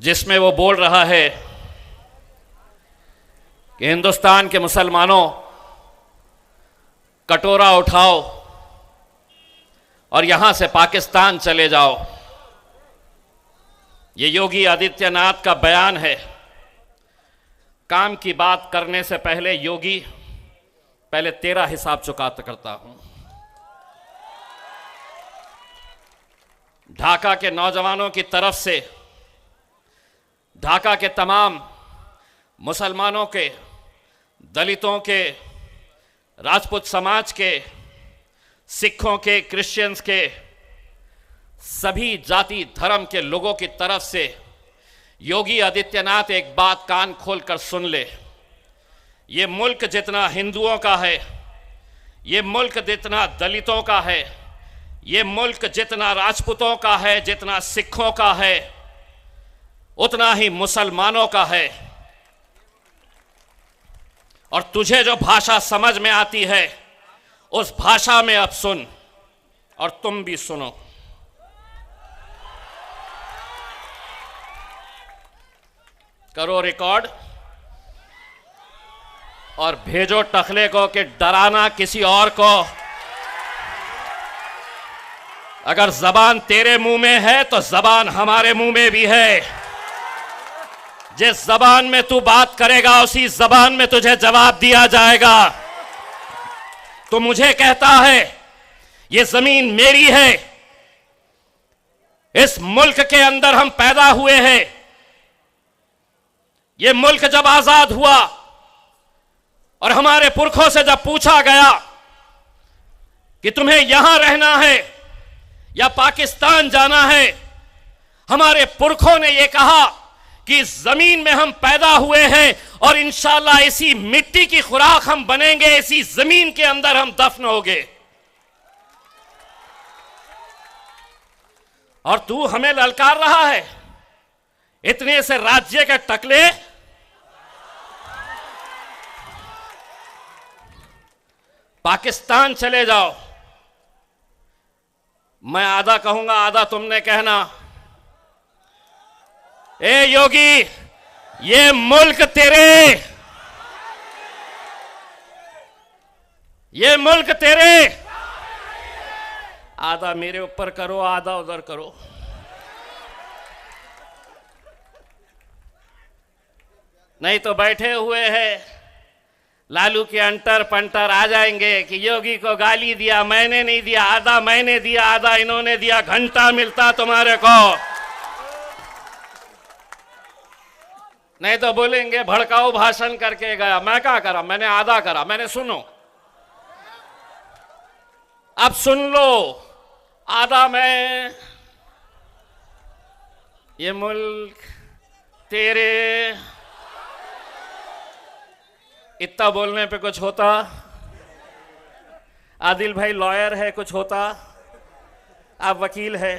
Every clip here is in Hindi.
जिसमें वो बोल रहा है कि हिंदुस्तान के मुसलमानों, कटोरा उठाओ और यहां से पाकिस्तान चले जाओ। ये योगी आदित्यनाथ का बयान है। काम की बात करने से पहले योगी, पहले तेरा हिसाब चुकाता करता हूं। ढाका के नौजवानों की तरफ से ढाका के तमाम मुसलमानों के, दलितों के, राजपूत समाज के, सिखों के, क्रिश्चियंस के, सभी जाति धर्म के लोगों की तरफ से योगी आदित्यनाथ एक बात कान खोलकर सुन ले। ये मुल्क जितना हिंदुओं का है, ये मुल्क जितना दलितों का है, ये मुल्क जितना राजपूतों का है, जितना सिखों का है, उतना ही मुसलमानों का है। और तुझे जो भाषा समझ में आती है उस भाषा में अब सुन, और तुम भी सुनो। करो रिकॉर्ड और भेजो टखले को कि डराना किसी और को। अगर जबान तेरे मुंह में है तो जबान हमारे मुंह में भी है। जिस जबान में तू बात करेगा उसी जबान में तुझे जवाब दिया जाएगा। तो मुझे कहता है ये जमीन मेरी है, इस मुल्क के अंदर हम पैदा हुए हैं। ये मुल्क जब आजाद हुआ और हमारे पुरखों से जब पूछा गया कि तुम्हें यहां रहना है या पाकिस्तान जाना है, हमारे पुरखों ने यह कहा कि इस जमीन में हम पैदा हुए हैं और इंशाअल्लाह इसी मिट्टी की खुराक हम बनेंगे, इसी जमीन के अंदर हम दफन होंगे। और तू हमें ललकार रहा है इतने से राज्य के टकले। पाकिस्तान चले जाओ, मैं आधा कहूंगा आधा तुमने कहना। ए योगी, ये मुल्क तेरे, ये मुल्क तेरे। आधा मेरे ऊपर करो, आधा उधर करो। नहीं तो बैठे हुए हैं लालू के अंटर पंटर आ जाएंगे कि योगी को गाली दिया, मैंने नहीं दिया, आधा मैंने दिया, आधा इन्होंने दिया, घंटा मिलता तुम्हारे को। नहीं तो बोलेंगे भड़काऊ भाषण करके गया। मैं क्या करा? मैंने आधा करा। मैंने सुनो, अब सुन लो आधा मैं। ये मुल्क तेरे। इतना बोलने पे कुछ होता? आदिल भाई लॉयर है, कुछ होता? आप वकील है,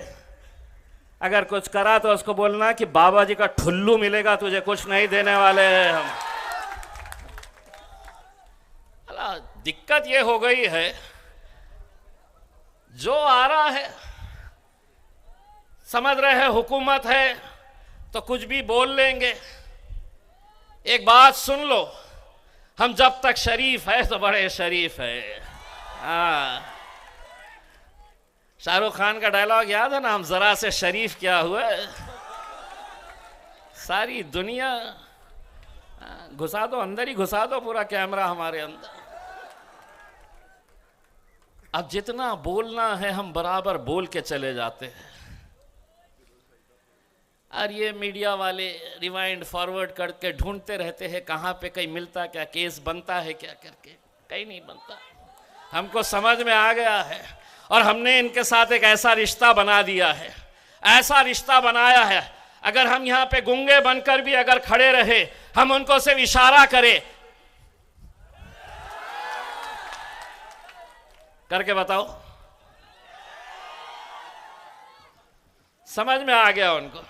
अगर कुछ करा तो उसको बोलना कि बाबा जी का ठुल्लू मिलेगा, तुझे कुछ नहीं देने वाले हैं हम। दिक्कत ये हो गई है, जो आ रहा है समझ रहे हैं हुकूमत है तो कुछ भी बोल लेंगे। एक बात सुन लो, हम जब तक शरीफ है तो बड़े शरीफ है। शाहरुख खान का डायलॉग याद है ना, हम जरा से शरीफ क्या हुआ, सारी दुनिया घुसा दो, अंदर ही घुसा दो पूरा कैमरा हमारे अंदर। अब जितना बोलना है हम बराबर बोल के चले जाते हैं, और ये मीडिया वाले रिवाइंड फॉरवर्ड करके ढूंढते रहते हैं कहाँ पे कहीं मिलता क्या, केस बनता है क्या करके। कहीं नहीं बनता। हमको समझ में आ गया है और हमने इनके साथ एक ऐसा रिश्ता बना दिया है, ऐसा रिश्ता बनाया है, अगर हम यहाँ पे गूंगे बनकर भी अगर खड़े रहे, हम उनको सिर्फ इशारा करें, करके बताओ, समझ में आ गया उनको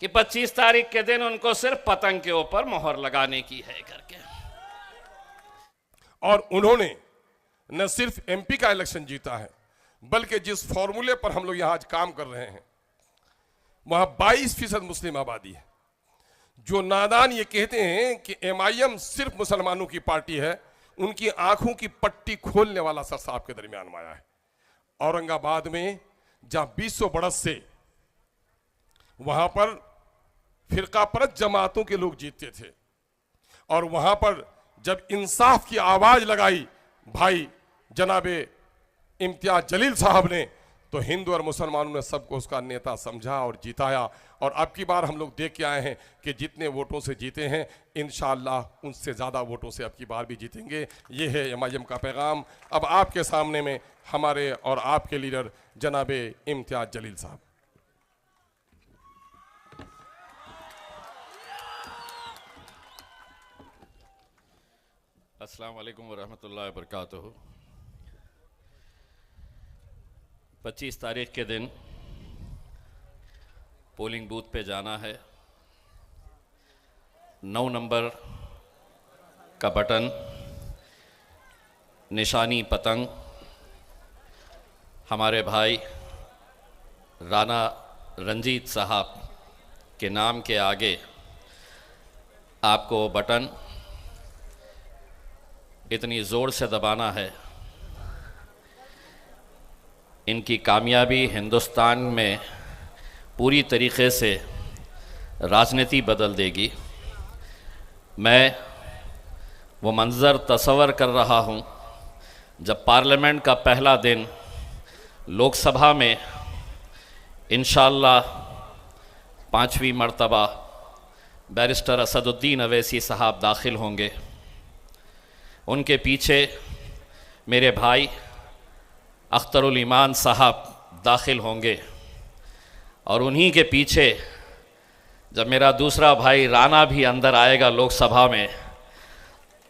कि 25 तारीख के दिन उनको सिर्फ पतंग के ऊपर मोहर लगाने की है करके। और उन्होंने न सिर्फ एमपी का इलेक्शन जीता है, बल्कि जिस फॉर्मूले पर हम लोग यहाँ आज काम कर रहे हैं वहां 22% मुस्लिम आबादी है। जो नादान ये कहते हैं कि MIM सिर्फ मुसलमानों की पार्टी है, उनकी आंखों की पट्टी खोलने वाला सर साहब के दरमियान में आया है। औरंगाबाद में जहां 200 बरस से वहां पर फिरका परस्त जमातों के लोग जीतते थे, और वहां पर जब इंसाफ की आवाज लगाई भाई जनाबे इम्तियाज जलील साहब ने, तो हिंदू और मुसलमानों ने सबको उसका नेता समझा और जिताया। और अब की बार हम लोग देख के आए हैं कि जितने वोटों से जीते हैं इंशाअल्लाह उनसे ज़्यादा वोटों से अब की बार भी जीतेंगे। ये है MIM का पैगाम। अब आपके सामने में हमारे और आपके लीडर जनाबे इम्तियाज जलील साहब। अस्सलाम वालेकुम वरहमतुल्लाहि वबरकातुहू। 25 तारीख के दिन पोलिंग बूथ पे जाना है। 9 नंबर का बटन, निशानी पतंग, हमारे भाई राणा रंजीत साहब के नाम के आगे आपको बटन इतनी ज़ोर से दबाना है, इनकी कामयाबी हिंदुस्तान में पूरी तरीक़े से राजनीति बदल देगी। मैं वो मंज़र तस्वर कर रहा हूँ जब पार्लियामेंट का पहला दिन लोकसभा में इंशाअल्लाह 5वीं मर्तबा बैरिस्टर असदुद्दीन अवैसी साहब दाखिल होंगे। उनके पीछे मेरे भाई अख्तरुल ईमान साहब दाखिल होंगे, और उन्हीं के पीछे जब मेरा दूसरा भाई राणा भी अंदर आएगा लोकसभा में,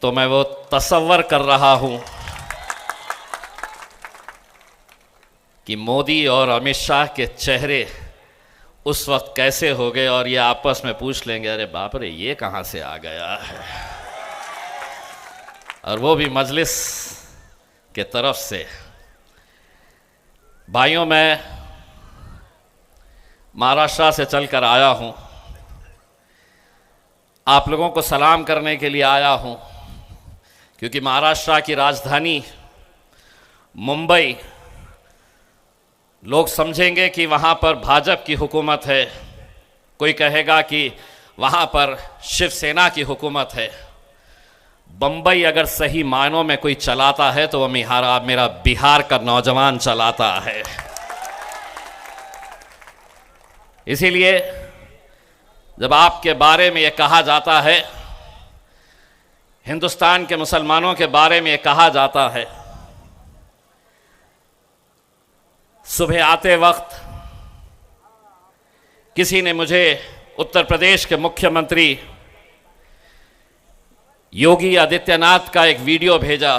तो मैं वो तस्वर कर रहा हूँ कि मोदी और अमित शाह के चेहरे उस वक्त कैसे हो गए, और ये आपस में पूछ लेंगे अरे बाप रे ये कहाँ से आ गया है, और वो भी मजलिस के तरफ से। भाइयों, मैं महाराष्ट्र से चलकर आया हूँ, आप लोगों को सलाम करने के लिए आया हूँ, क्योंकि महाराष्ट्र की राजधानी मुंबई, लोग समझेंगे कि वहाँ पर भाजपा की हुकूमत है, कोई कहेगा कि वहाँ पर शिवसेना की हुकूमत है। बम्बई अगर सही मायनों में कोई चलाता है तो वो मेरा बिहार का नौजवान चलाता है। इसीलिए जब आपके बारे में ये कहा जाता है, हिंदुस्तान के मुसलमानों के बारे में ये कहा जाता है, सुबह आते वक्त किसी ने मुझे उत्तर प्रदेश के मुख्यमंत्री योगी आदित्यनाथ का एक वीडियो भेजा